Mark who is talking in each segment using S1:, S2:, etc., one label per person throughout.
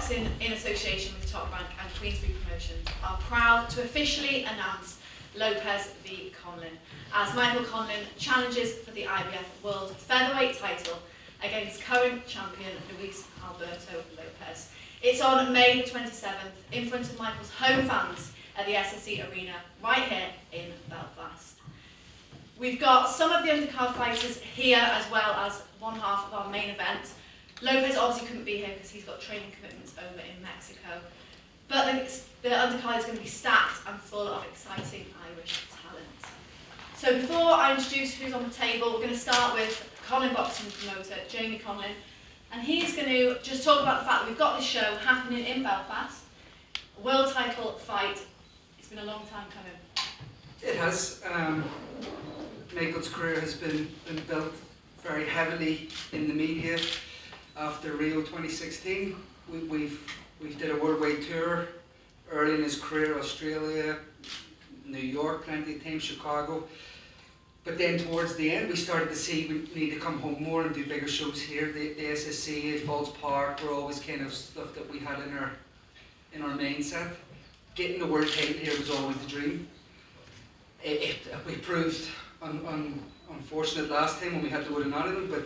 S1: Boxing, in association with Top Rank and Queensberry Promotions, are proud to officially announce Lopez v Conlon, as Michael Conlon challenges for the IBF World Featherweight title against current champion Luis Alberto Lopez. It's on May the 27th in front of Michael's home fans at the SSE Arena right here in Belfast. We've got some of the undercard fighters here as well as one half of our main event. Lopez obviously couldn't be here because he's got training commitments over in Mexico. But the undercard is going to be stacked and full of exciting Irish talent. So before I introduce who's on the table, we're going to start with Conlon Boxing promoter Jamie Conlon. And he's going to just talk about the fact that we've got this show happening in Belfast. A world title fight. It's been a long time coming.
S2: It has. Michael's career has been built very heavily in the media. After Rio 2016, we've did a worldwide tour. Early in his career, Australia, New York, plenty of times, Chicago. But then towards the end, we started to see we need to come home more and do bigger shows here. The SSC, Falls Park were always kind of stuff that we had in our main set. Getting the world title here was always the dream. We proved unfortunate last time when we had to go to Nottingham, but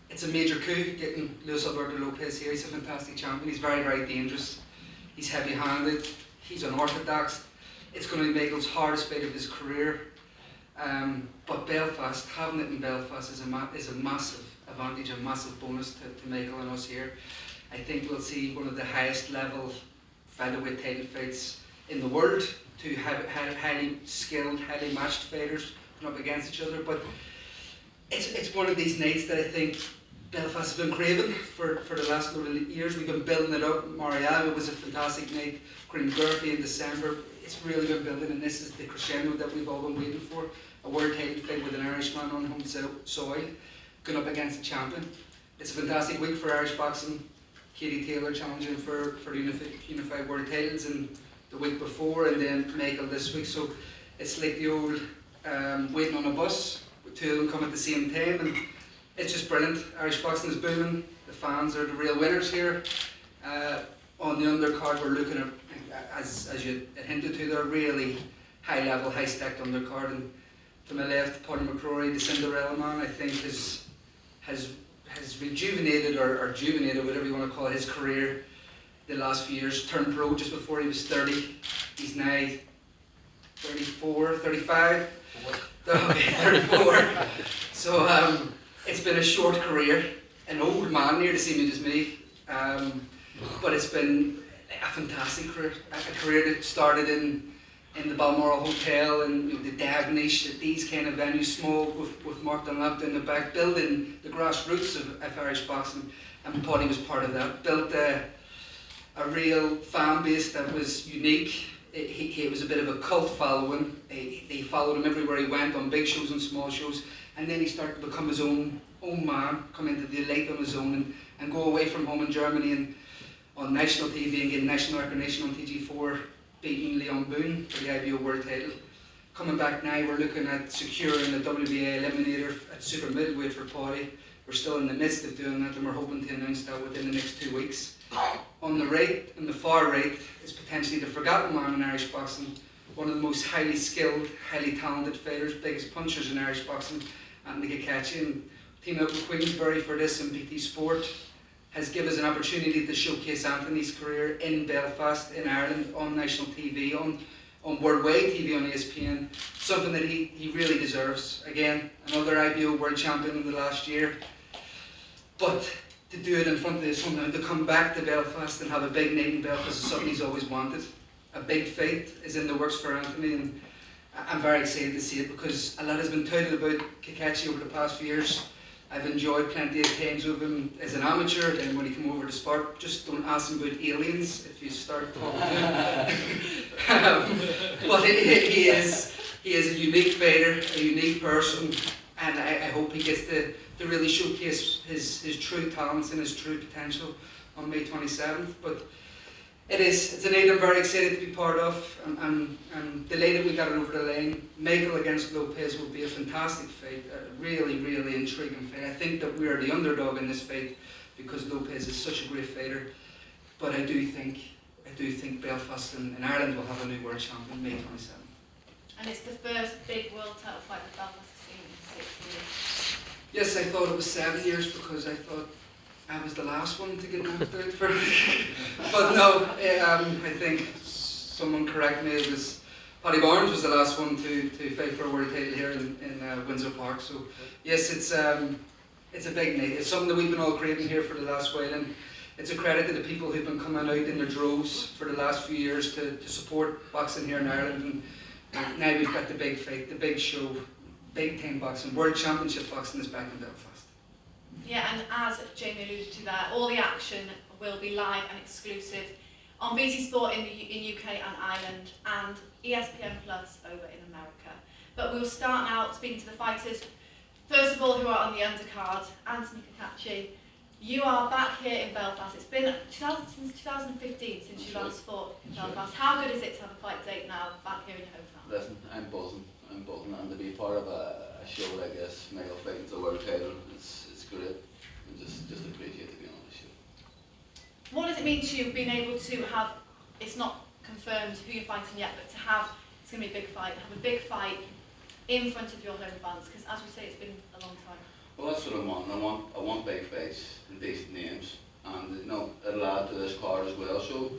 S2: it's a major coup getting Luis Alberto Lopez here. He's a fantastic champion. He's very, very dangerous. He's heavy-handed. He's unorthodox. It's going to be Michael's hardest fight of his career. But Belfast, having it in Belfast is a massive advantage, a massive bonus to Michael and us here. I think we'll see one of the highest level featherweight title fights in the world. Two highly skilled, highly matched fighters going up against each other. But it's one of these nights that I think Belfast has been craving for the last couple of years. We've been building it up. Mariaga was a fantastic night. Glengarry in December. It's really been building, and this is the crescendo that we've all been waiting for. A world title fight with an Irishman on home soil, going up against a champion. It's a fantastic week for Irish boxing. Katie Taylor challenging for unified world titles and the week before, and then Michael this week. So it's like the old waiting on a bus with two of them come at the same time, and it's just brilliant. Irish boxing is booming. The fans are the real winners here. On the undercard, we're looking at, as you hinted to, they're really high level, high stacked undercard. And to my left, Paddy McCrory, the Cinderella man, I think has rejuvenated or rejuvenated, whatever you want to call it, his career the last few years. Turned pro just before he was 30. He's now 34, 35. Okay, 34. So it's been a short career, an old man, near the same age as me. But it's been a fantastic career. A career that started in the Balmoral Hotel and the Davnish, these kind of venues, small with Mark Dunlap in the back, building the grassroots of Irish boxing. And Paddy was part of that. Built a real fan base that was unique. It was a bit of a cult following. They followed him everywhere he went, on big shows and small shows. And then he started to become his own man, come into the light on his own, and go away from home in Germany and on national TV and get national recognition on TG4, beating Leon Boone for the IBO World title. Coming back now, we're looking at securing the WBA Eliminator at super middleweight for Paddy. We're still in the midst of doing that, and we're hoping to announce that within the next 2 weeks. On the right, and the far right, is potentially the forgotten man in Irish boxing, one of the most highly skilled, highly talented fighters, biggest punchers in Irish boxing, Anthony Cacace. And teaming up with Queensberry for this and BT Sport has given us an opportunity to showcase Anthony's career in Belfast, in Ireland, on national TV, on worldwide TV on ESPN, something that he really deserves. Again, another IBO world champion in the last year. But to do it in front of his home, to come back to Belfast and have a big night in Belfast is something he's always wanted. A big fight is in the works for Anthony, and I'm very excited to see it because a lot has been touted about Cacace over the past few years. I've enjoyed plenty of times with him as an amateur, and when he came over to sport, just don't ask him about aliens if you start talking to him. But he is a unique fighter, a unique person, and I hope he gets to really showcase his true talents and his true potential on May 27th. But it's a night I'm very excited to be part of, and delighted we got it over the line. Michael against Lopez will be a fantastic fight, a really, really intriguing fight. I think that we are the underdog in this fight because Lopez is such a great fighter. but I do think Belfast and Ireland will have a new world champion May 27th.
S1: And it's the first big world title fight that Belfast has seen in 6 years.
S2: Yes, I thought it was 7 years because I thought I was the last one to get knocked out for it. But no, I think someone correct me, it was Paddy Barnes was the last one to fight for a world title here in Windsor Park. So yes, it's a big night. It's something that we've been all craving here for the last while, and it's a credit to the people who've been coming out in their droves for the last few years to support boxing here in Ireland. And now we've got the big fight, the big show, big time boxing, World Championship boxing is back in Belfast.
S1: Yeah, and as Jamie alluded to there, all the action will be live and exclusive on BT Sport in UK and Ireland, and ESPN Plus over in America. But we'll start now speaking to the fighters. First of all, who are on the undercard, Anthony Cacace. You are back here in Belfast. It's been since 2015 since you last fought in Belfast. How good is it to have a fight date now back here in your hometown?
S3: Listen, I'm buzzing, and to be part of a show like this, male fighting for the world title, it's great. And just appreciate to be on the show.
S1: What does it mean to you being able to have, it's not confirmed who you're fighting yet, but to have, it's going to be a big fight, have a big fight in front of your home fans, because as we say, it's been a long time.
S3: Well, that's what I want. I want big fights and decent names, and you know, it'll add to this card as well. So,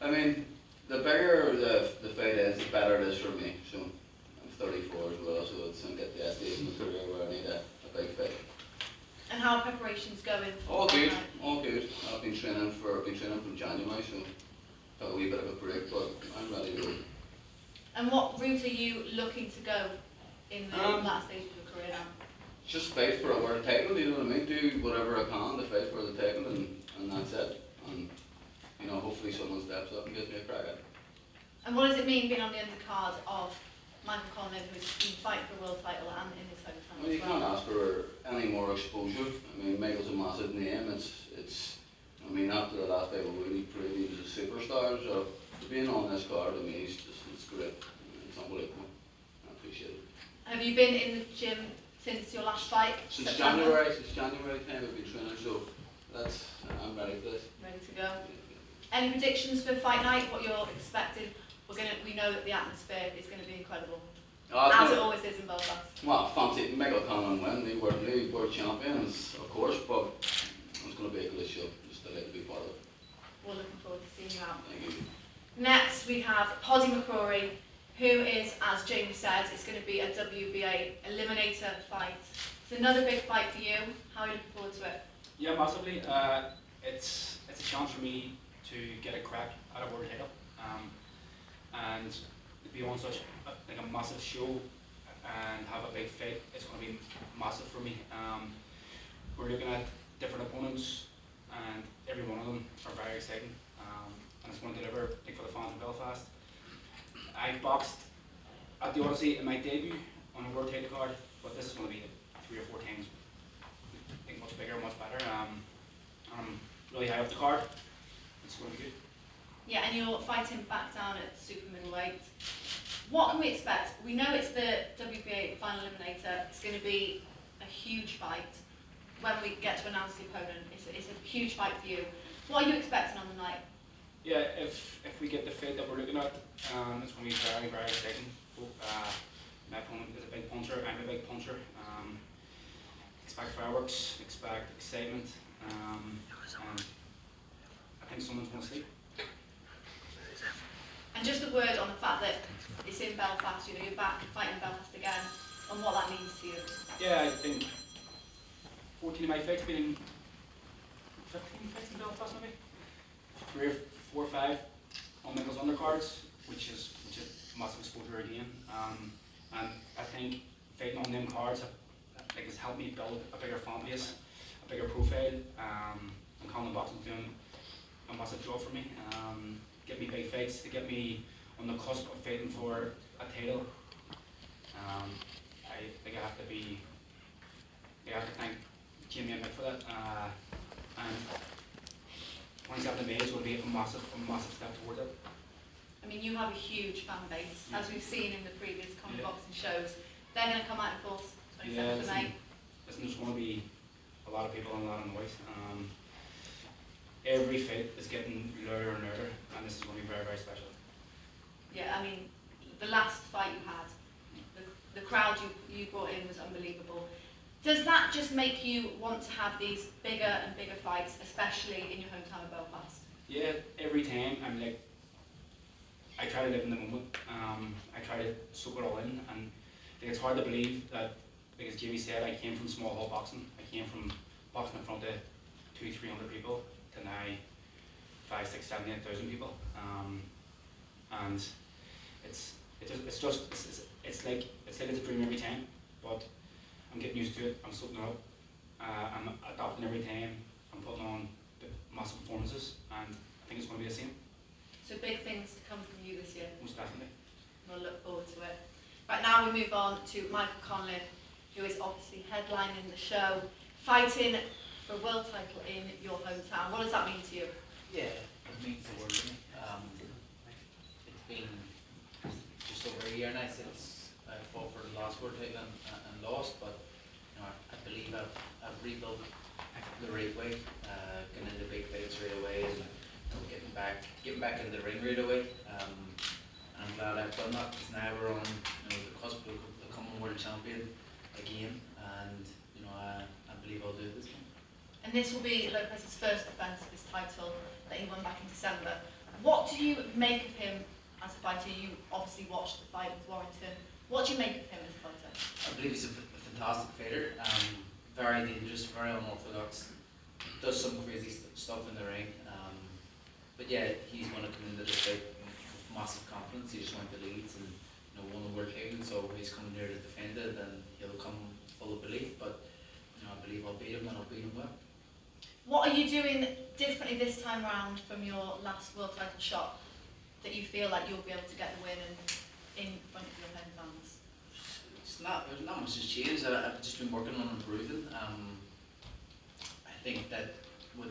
S3: I mean, the bigger the fight is, the better it is for me. So, I'm 34 as well, so it's going to get the stage in my career where I need a big fight.
S1: And how are preparations going?
S3: All good, all good. I've been training from January, so took a wee bit of a break, but I'm ready to go.
S1: And what route are you looking to go in the last stage of your career now?
S3: Just fight for a world title, you know what I mean? Do whatever I can to fight for the title, and that's it. And you know, hopefully someone steps up and gives me a crack at it.
S1: And what does it mean being on the undercard of Michael Conlan, who's been fighting for a world title and in his hometown?
S3: Well, you can't ask for any more exposure. I mean, Michael's a massive name. It's. I mean, after the last fight, we really proved he was a superstar. So being on this card, to me, it's great. It's unbelievable. I appreciate it.
S1: Have you been in the gym since your last fight?
S3: Since January time I've been training, so I'm ready for this.
S1: Ready to go. Any predictions for fight night? What you're expecting? We know that the atmosphere is going to be incredible, as it always is in Belfast.
S3: Well, fancy Michael Conlan win, the world champions, of course, but it's going to be a great show. Just delighted to be part of it.
S1: We're looking forward to seeing you out.
S3: Thank you.
S1: Next, we have Poddy McCrory, who is, as Jamie said, it's going to be a WBA eliminator fight. It's another big fight for you. How are you looking forward to it?
S4: Yeah, massively. It's a chance for me to get a crack at a world title, and to be on such a massive show and have a big fight. It's going to be massive for me. We're looking at different opponents, and every one of them are very exciting. And it's going to deliver for the fans of Belfast. I boxed at the Odyssey in my debut on a world title card, but this is going to be 3 or 4 times, I think, much bigger, much better. I'm really high up the card. It's going to be good.
S1: Yeah, and you're fighting back down at super middleweight. What can we expect? We know it's the WBA final eliminator. It's going to be a huge fight. When we get to announce the opponent, it's a huge fight for you. What are you expecting on the night?
S4: Yeah, if we get the fight that we're looking at, it's going to be very, very exciting. My opponent is a big puncher. I'm a big puncher. Expect fireworks. Expect excitement. And I think someone's going to sleep.
S1: And just a word on the fact that it's in Belfast, you're back fighting Belfast again, and what that means to you.
S4: Yeah, I think 14 of my fights been in 15 fights in Belfast maybe. 3 or 4 or 5 on Michael's undercards, which is massive exposure again. And I think fighting on them cards has helped me build a bigger fan base, a bigger profile. And Conlan Boxing's doing a massive job for me. Get me big fights, to get me on the cusp of fighting for a title. I think I have to thank Jamie and Mick for that. And 27th of May is going to be a massive step towards it.
S1: I mean, you have a huge fan base, as we've seen in the previous Conlan Boxing shows. They're going to come out in force 27th of May.
S4: Listen, there's going to be a lot of people and a lot of noise. every fight is getting louder and louder, and this is going to be very, very special.
S1: Yeah, I mean, the last fight you had, the crowd you brought in was unbelievable. Does that just make you want to have these bigger and bigger fights, especially in your hometown of Belfast?
S4: Yeah, every time I'm like, I try to live in the moment. I try to soak it all in, and like, it's hard to believe that, like as Jamie said, I came from small hall boxing. I came from boxing in front of 200-300 people to now 5, 6, 7, 8,000 people. And it's like it's a dream every time, but I'm getting used to it. I'm soaking it up. I'm adapting every time. I'm putting on the massive performances, and I think it's going to be the same.
S1: So big things to come from you this year.
S4: Most definitely.
S1: We'll look forward to it. Right now we move on to Michael Conlon, who is obviously headlining the show, fighting for a world title in your hometown. What does that mean to you?
S5: Yeah, it means the world to me. It's been just over a year now since I fought for the last world title and lost, but you know, I believe I've rebuilt the right way, getting into big fights right away, and you know, getting back into the ring right away. And I'm glad I've done that, because now we're on the cusp of becoming world champion again, and you know I believe I'll do it this time.
S1: And this will be Lopez's first defence of his title that he won back in December. What do you make of him as a fighter? You obviously watched the fight with Warrington. What do you make of him as a fighter?
S5: I believe he's a fantastic fighter, very dangerous, very unorthodox, does some crazy stuff in the ring, but yeah, he's going to come into this fight with massive confidence. He just went the leads and won the world title, so he's coming here to defend it, and he'll come full of belief, but I believe I'll beat him, and I'll beat him well.
S1: What are you doing differently this time round from your last world title shot that you feel like you'll be able to get the win in front of your home fans?
S5: There's not much has changed. I've just been working on improving. I think that what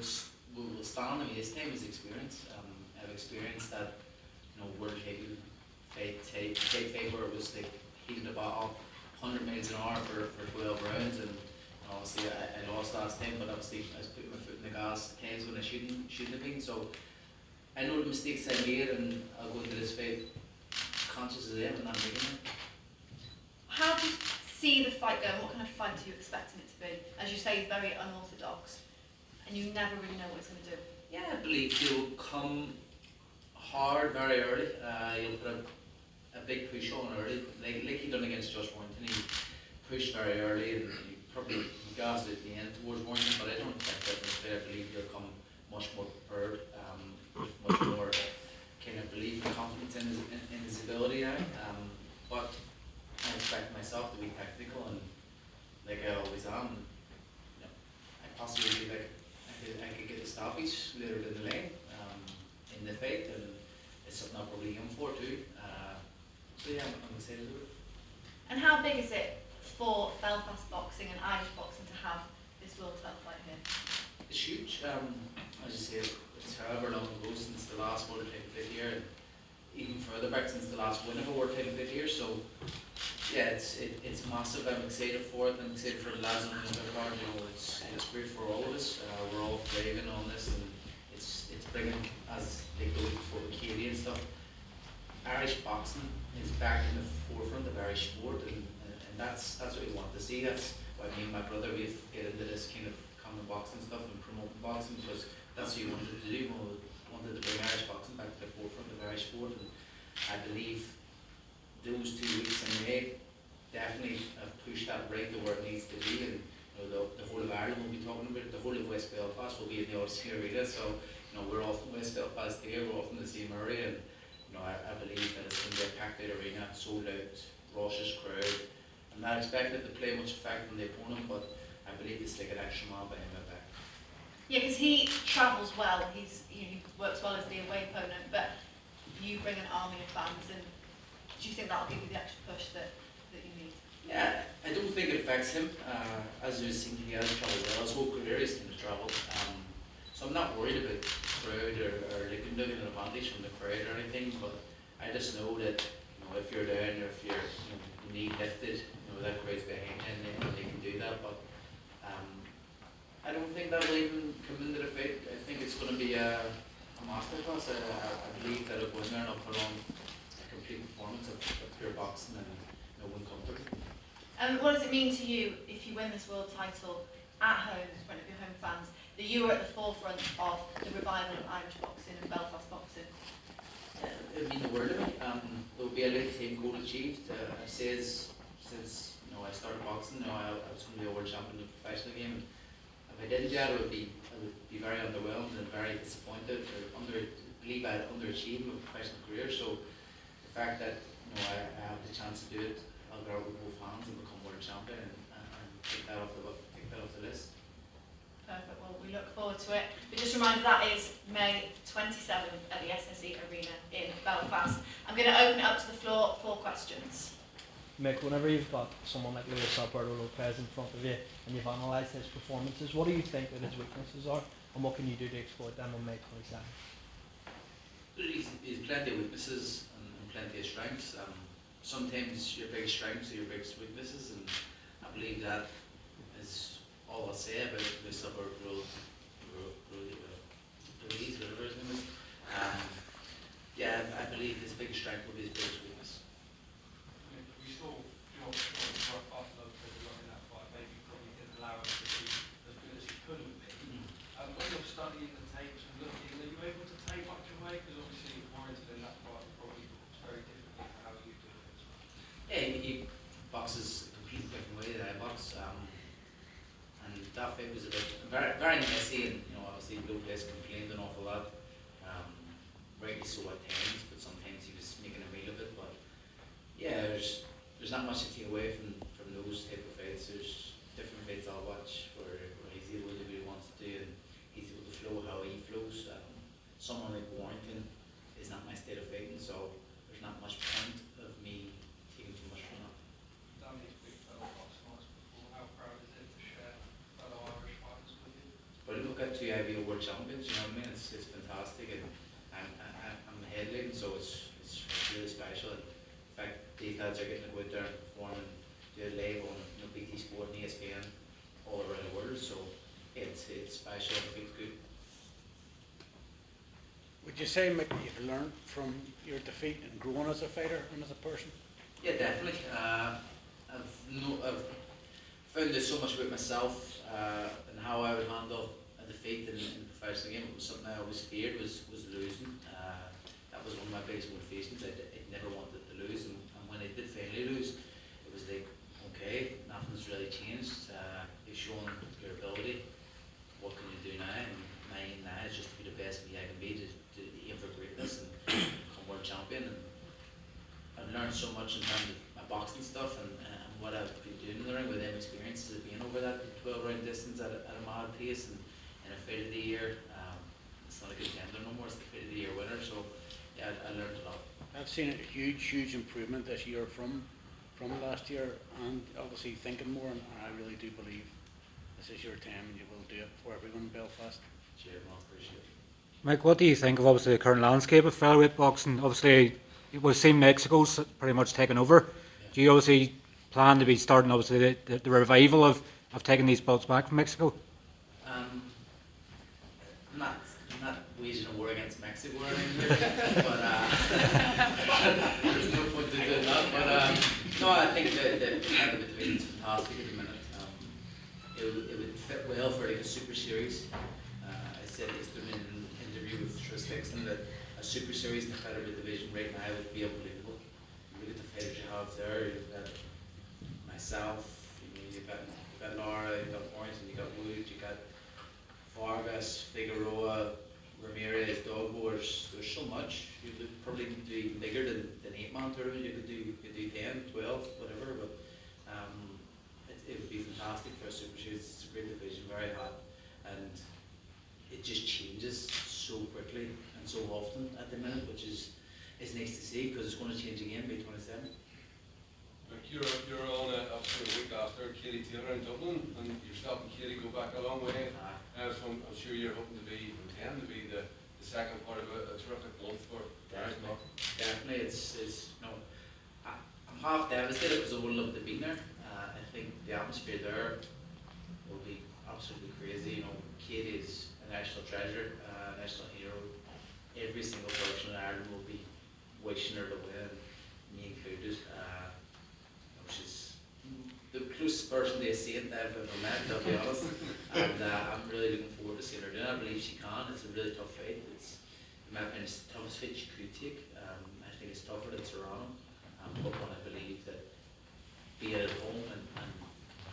S5: will stand on me this time is experience. I've experienced that, world title fight where it was like heated a battle, 100 miles an hour for 12 rounds, and obviously I lost last time, but obviously I was putting my foot in the gas at times when I shouldn't have been. So I know the mistakes I made, and I'll go into this fight conscious of them and not making them.
S1: How do you see the fight going? What kind of fight are you expecting it to be? As you say, very unorthodox, and you never really know what it's going to do.
S5: Yeah, I believe he'll come hard very early. He'll put a big push on early, like he done against Josh Warrington. He pushed very early, and he probably gassed at the end towards Warrington, but I don't expect that in this fight. I believe he'll come much more prepared, with much more kind of belief and confidence in his ability now. But I expect myself to be technical, and like I always am. I possibly feel like I could get the stoppage later in the lane in the fight, and it's something I'll probably aim for too. So yeah, I'm excited to do it.
S1: And how big is it for Belfast boxing and Irish boxing to have this world title fight here?
S5: It's huge. As you say, it's however long ago since the last world title fight here, and even further back since the last win of a world title fight here. So yeah, it's massive. I'm excited for it. I'm excited for the lads on the other card. It's great for all of us. We're all thriving on this, and it's bringing, as they go before the Katie and stuff, Irish boxing is back in the forefront of Irish sport, and that's what we want to see. That's why me and my brother, we've get into this kind of common boxing stuff and promoting boxing, because that's what we wanted to do. We wanted to bring Irish boxing back to the forefront of Irish sport, and I believe those 2 weeks in May definitely have pushed that right to where it needs to be, and the whole of Ireland will be talking about it. The whole of West Belfast will be in the Odyssey Arena, so we're all from West Belfast here, we're all from the same area, and I believe that it's going to be a packed out arena, sold out, raucous crowd. I'm not expecting it to play much effect on the opponent, but I believe it's like an extra mile behind my back.
S1: Yeah, because he travels well. He works well as the away opponent, but you bring an army of fans, and do you think that'll give you the extra push that you need?
S5: Yeah, I don't think it affects him. As you see, he has travelled well. His whole career he's going to travel. So I'm not worried about crowd or looking at an advantage from the crowd or anything, but I just know that if you're down or if you're knee lifted, that crowd's behind you, and they can do that. But I don't think that will even come into the fight. I think it's going to be a masterclass. I believe that it'll go in there and I'll put on a complete performance of pure boxing and win comfortably.
S1: What does it mean to you if you win this world title at home, in front of your home fans, that you were at the forefront of the revival of Irish boxing and Belfast boxing?
S5: It means the world to me. There will be a lifetime goal achieved. I've said since I started boxing, I was going to be a world champion in the professional game. If I didn't do that, I would be very underwhelmed and very disappointed. I believe I had underachieved my professional career. So the fact that I have the chance to do it, I'll go out with both hands and become world champion and take that off the list.
S1: Perfect. Well, we look forward to it. But just a reminder, that is May 27th at the SSE Arena in Belfast. I'm going to open it up to the floor for questions.
S6: Mick, whenever you've got someone like Luis Alberto Lopez in front of you and you've analysed his performances, what do you think that his weaknesses are and what can you do to exploit them on May 27th?
S5: He's plenty of weaknesses and plenty of strengths. Sometimes your biggest strengths are your biggest weaknesses, and I believe that is all I'll say about Luis Alberto Ruiz, whatever his name is. I believe his biggest strength will be his biggest weakness.
S7: We saw your off Lopez a lot in that fight. Maybe probably didn't allow him to be as good as he could have been. When you're studying the tapes and looking, are you able to take much away? Because obviously warranted in that fight probably was very different from how you do it.
S5: Yeah, he boxes a completely different way than I box. And that fight was a bit very messy, and obviously Lopez complained an awful lot. Rightly so at times, but sometimes he was making a meal of it. But yeah, there's not much to take away from those type of fights. There's different fights I'll watch where he's able to do what he wants to do and he's able to flow how he flows. Someone like Warrington is not my state of fighting, so there's not much point of me taking too much from that.
S7: Done these big fellow box fights before. How proud is it to share fellow Irish fighters with you?
S5: But look at two IBO world champions, you know what I mean? It's fantastic, and I'm the headline, so it's really special. In fact, these lads are getting to go out there and perform and do it live on BT Sport and ESPN all around the world, so it's special and feels good.
S8: Would you say, Mick, you've learned from your defeat and grown as a fighter and as a person?
S5: Yeah, definitely. I've found out so much about myself and how I would handle a defeat in the professional game. It was something I always feared was losing. That was one of my biggest motivations. I never wanted to lose, and when I did finally lose, it was like, okay, nothing's really changed. You've shown your ability. What can you do now? And my aim now is just to be the best me I can be, to aim for greatness and become world champion. And I've learned so much in terms of my boxing stuff and what I've been doing in the ring with them experiences of being over that 12-round distance at a mad pace and in a fight of the year. It's not a contender no more, it's the fight of the year winner. So yeah, I learned a lot.
S8: I've seen a huge improvement this year from last year, and obviously thinking more, and I really do believe this is your time and you will do it for everyone in Belfast.
S5: Cheers, man, appreciate it.
S9: Mike, what do you think of obviously the current landscape of featherweight boxing? Obviously, we've seen Mexico's pretty much taken over.
S5: Yeah.
S9: Do you obviously plan to be starting obviously the revival of taking these belts back from Mexico?
S5: I'm not waging a war against Mexico or anything, but there's no point in doing that. But no, I think the featherweight division is fantastic at the minute. It would fit well for like a super series. I said yesterday in an interview with Tris Dixon that a super series in the featherweight division right now would be unbelievable. Look at the fighters you have there. You've got myself, you've got Laura, you've got Warrington, you've got Wood, you've got Vargas, Figueroa, Ramirez, Dogbo. There's so much. You could probably do even bigger than 8-man tournament. You could do 10, 12, whatever. But it would be fantastic for a super series. It's a great division, very hot, and it just changes so quickly and so often at the minute, which is nice to see because it's going to change again by 27.
S7: Like you're on obviously a week after Katie Taylor in Dublin, and yourself and Katie go back a long way. So I'm sure you're hoping to intend to be the second part of a terrific month for
S5: Definitely, I'm half devastated because I would love to be there. I think the atmosphere there will be absolutely crazy. You know, Katie is a national treasure, a national hero. Every single person in Ireland will be wishing her to win, me included. She's the closest person to a saint I've ever met, to be honest. And I'm really looking forward to seeing her doing it. I believe she can. It's a really tough fight. It's, in my opinion, it's the toughest fight she could take. I think it's tougher than Toronto. But when I believe that being at home and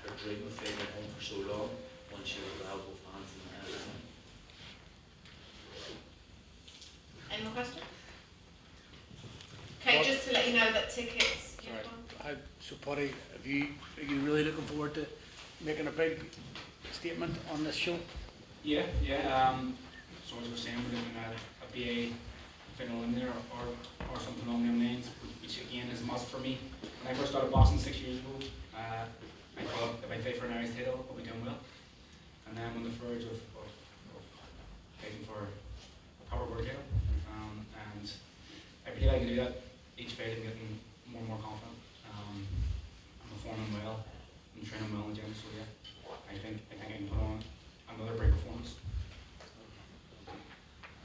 S5: her dream of being at home for so long, when she was without both fans and everything.
S1: Any more questions? Okay, just to let you know that tickets.
S8: Right. So Paddy, are you really looking forward to making a big statement on this show?
S4: Yeah. So as we're saying, we're looking at a BA final in there or something along them lines, which again is a must for me. When I first started boxing 6 years ago, I thought if I fight for an Irish title, I'll be doing well. And then I'm on the verge of fighting for a proper world title. And I believe I can do that. Each fight I'm getting more and more confident. I'm performing well, I'm training well in the gym, so yeah, I think I can put on another great performance.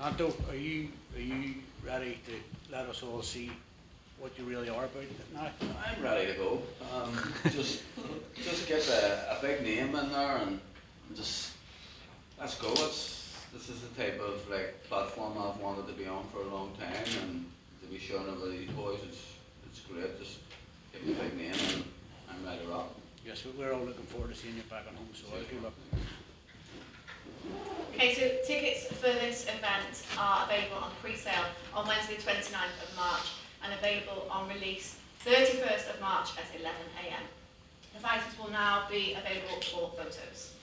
S8: Anto, are you ready to let us all see what you really are about now?
S3: I'm ready to go. Just get a big name in there and just let's go. This is the type of like platform I've wanted to be on for a long time, and to be shown over these boys, it's great. Just give me a big name, and I'm ready to rock.
S8: Yes, we're all looking forward to seeing you back on home soil. Good luck.
S1: Okay, so tickets for this event are available on pre-sale on Wednesday 29th of March and available on release 31st of March at 11 AM. The fighters will now be available for photos.